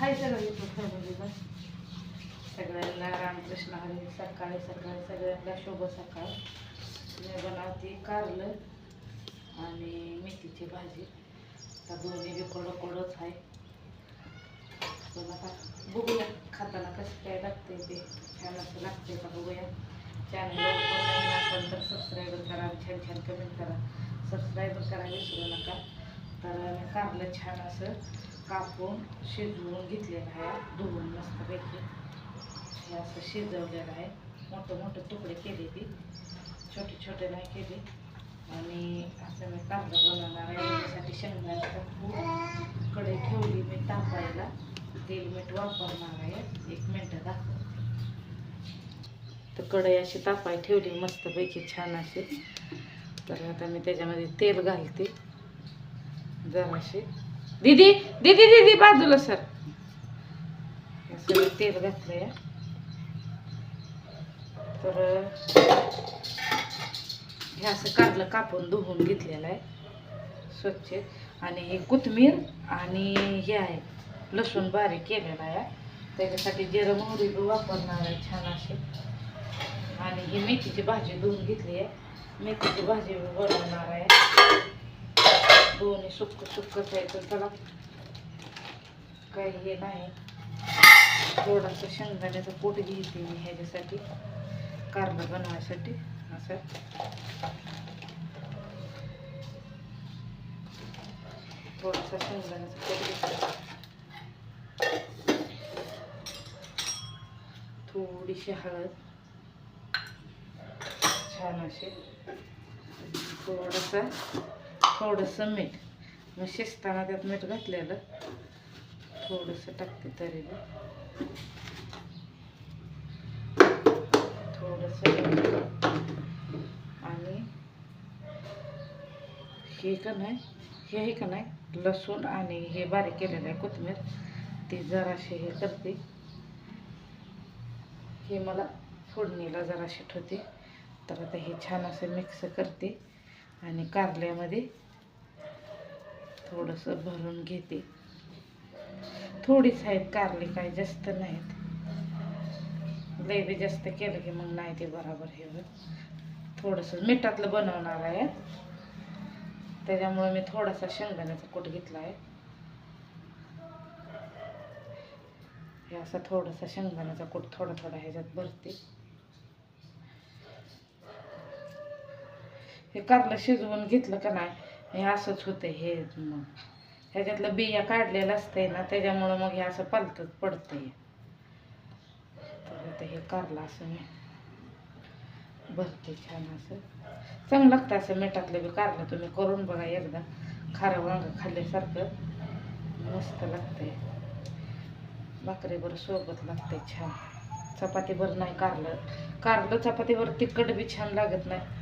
हाय सगळं युट्यूब फॅमिलीला सगळ्यांना रामकृष्ण हरी. सकाळी सकाळी सगळ्यांना शुभ सकाळ. मी बनवते कारलं आणि मेथीची भाजी. आता दोन्ही बी कडकडच आहे. पण आता बघूया खाताना कसं काय लागते ते. छान असं लागते का बघूया. चॅनलवर कोण नवीन असेल तर सबस्क्राईब करा, छान छान कमेंट करा. सबस्क्राईब करायला विसरू नका. तर मी कारलं छान असं कापून शिजवून घेतलेलं आहे. धुवून मस्तपैकी हे असं शिजवलेलं आहे. मोठं मोठं तुकडे केले ती, छोटे छोटे नाही केले. आणि असं मी कारलं बनवणार आहे. त्यासाठी शेंगदाण्याचा कूट कढई ठेवली मी तापायला. तेल मीठ वापरणार आहे. 1 मिनिट दाखव. तर कढई अशी तापाय ठेवली मस्तपैकी छान अशी. तर आता मी त्याच्यामध्ये तेल घालते जराशी. दीदी दीदी दीदी बाजूला सर. सगळं तेल घातलंय. तर हे असं कारलं कापून धुवून घेतलेलं आहे स्वच्छ. आणि हे कोथिंबीर आणि हे आहे लसूण बारीक केलेला आहे. त्याच्यासाठी जिरं मोहरी वापरणार आहे छान असे. आणि ही मेथीची भाजी धुवून घेतली आहे. मेथीची भाजी बनवणार आहे. दोन्ही सुक्क सुक्कच आहे. तर त्याला काही हे नाही. थोडासा शेंगदाण्याचा कूट घेते मी ह्याच्यासाठी कारलं बनवायसाठी. असं थोडासा शेंगदाण्याचा कूट घेते. थोडीशी हळद छान असे. थोडंसं मीठ. मग शिजताना त्यात मीठ घातलेलं थोडंसं टाकते तरी थोडंसं. आणि हे का नाही, हे का नाही लसूण आणि हे बारीक केलेलं आहे कोथिंबीर ते जराशी हे करते. हे मला फोडणीला जराशी ठेवते. तर आता हे छान असं मिक्स करते आणि कारल्यामध्ये थोडंसं भरून घेते. थोडीच आहेत कारली, काही जास्त नाहीत. लय बी जास्त केलं की मग नाही ते बरोबर हे होत. थोडंसं मिठातलं बनवणार आहे त्याच्यामुळे मी थोडासा शेंगदाण्याचा कूट घेतला आहे. हे असा थोडासा शेंगदाण्याचा कूट थोडा थोडा ह्याच्यात भरते. हे कारलं शिजवून घेतलं का नाही हे असंच होतं. हे मग ह्याच्यातलं बिया काढलेलं असतंय ना त्याच्यामुळं मग हे असं पालतच पडतंय. तर आता हे कारलं असं मी भरते छान असं. चांगलं लागतं असं मिठातलं बी कारलं. तुम्ही करून बघा एकदा. खारं वांग खाल्ल्यासारखं मस्त लागतंय. भाकरीवर सोबत लागतंय छान. चपातीवर नाही कारलं चपातीवर तिखट बी छान लागत नाही.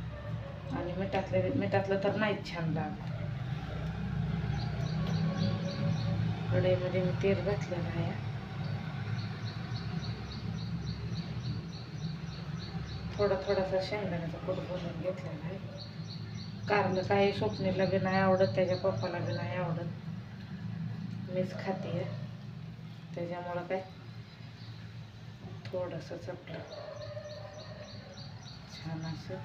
आणि मिठातलं तर नाहीच छान लागत. कढईमध्ये मी तेल घातलेलं आहे. थोडासा शेंगदाण्याचा कूट भरून घेतलेला आहे. कारलं काही स्वप्नीला बी नाही आवडत, त्याच्या पप्पाला बी नाही आवडत. मीच खाते आहे त्याच्यामुळं काय थोडंसं चपलं छान असं.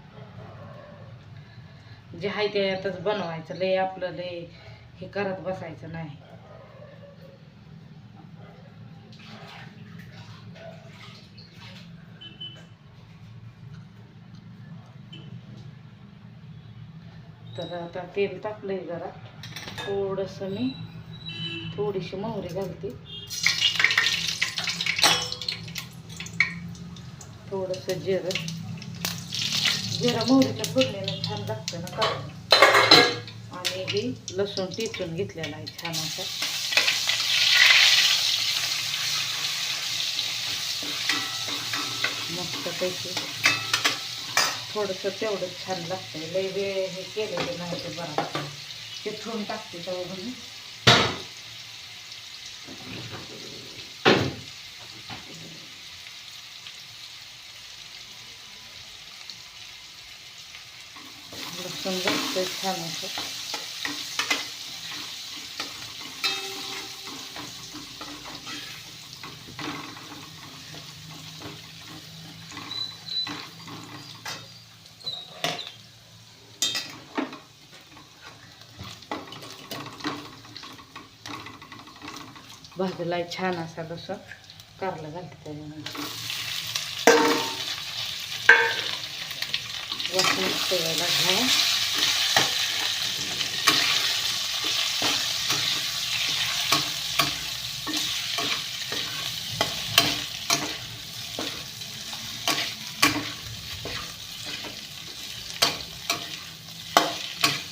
जे आहे ते यातच बनवायचं. लय आपलं लय हे करत बसायचं नाही. तर आता तेल टाकलंय जरा. थोडंसं मी थोडीशी मोहरी घालते. थोडंसं जिरं मोहरीच्या फोडणीनं छान लागतं ना कारलं. आणि हे लसूण टिचून घेतलेला आहे छान असं. मस्तपैकी थोडंसं तेवढंच छान लागतं. लय वेळ हे केलेलं नाही ते बरोबर. ते ठेवून टाकते तेवढं. लसूण लागतं छान असं. भाजलाय छान असा लसूण. कारलं घालते त्याच्यामध्ये. वास मस्त यायला लागला.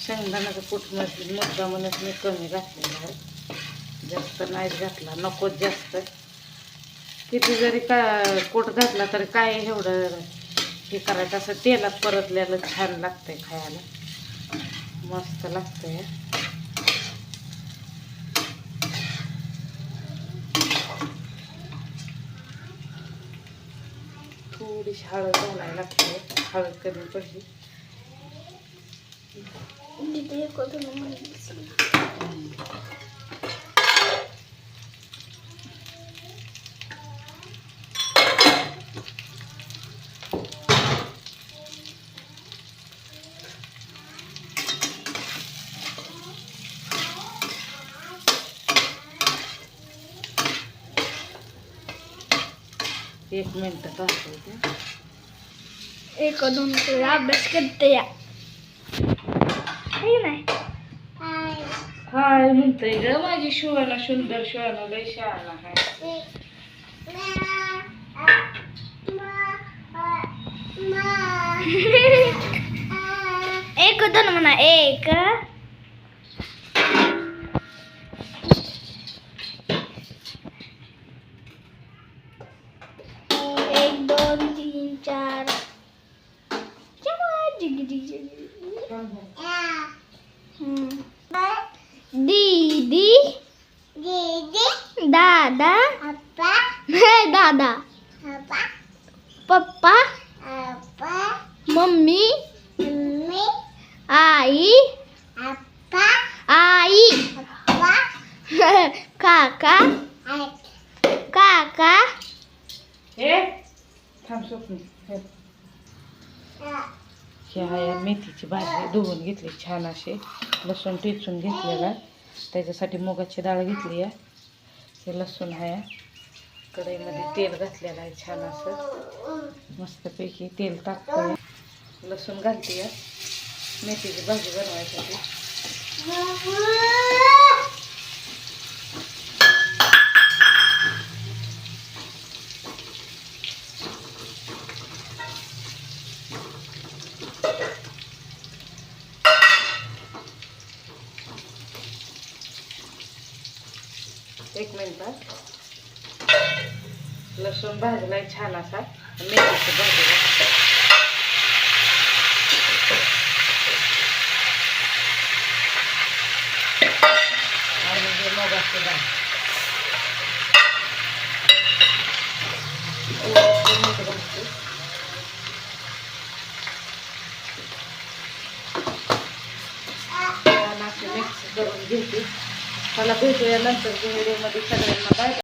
शेंगदाण्याचं कूट मुद्दा म्हणून मी कमी घातलेला आहे. जास्त नाहीच घातला, नकोच जास्त. किती जरी कूट घातला तरी काय एवढं हे करायचं, असं तेलात परतल्याला छान लागतंय खायला, मस्त लागतंय. थोडीशी हळद घालायला लागते, हळद कमी पडली. एक मिनिट तासते. एक दोन अभ्यास करते या नाही. हाय म्हणतंय ग माझी शिवाना, सुंदर शिवाना, लय शहाणा आहे. एक दोन म्हणा. एक एक दोन तीन चार. दीदी दादा दादा पप्पा मम्मी आई आई काका काका. हे थांब स्वप्न. ही आहे मेथीची भाजी, धुवून घेतली छान अशी, लसूण टेचून घेतलेला. त्याच्यासाठी मुगाची डाळ घेतली आहे. हे लसूण आहे, कढईमध्ये तेल घातलेलं आहे छान असं मस्तपैकी. तेल टाकतोय, लसूण घालते आहे मेथीची भाजी बनवायसाठी. एक मिनिट. लसूण भाजलाय छान असा, मेथीची भाजी आणि हे मुगाची डाळ. छान असे मिक्स करून घेते. मला भेटूया नंतर व्हिडिओमध्ये. सगळ्यांना बाय.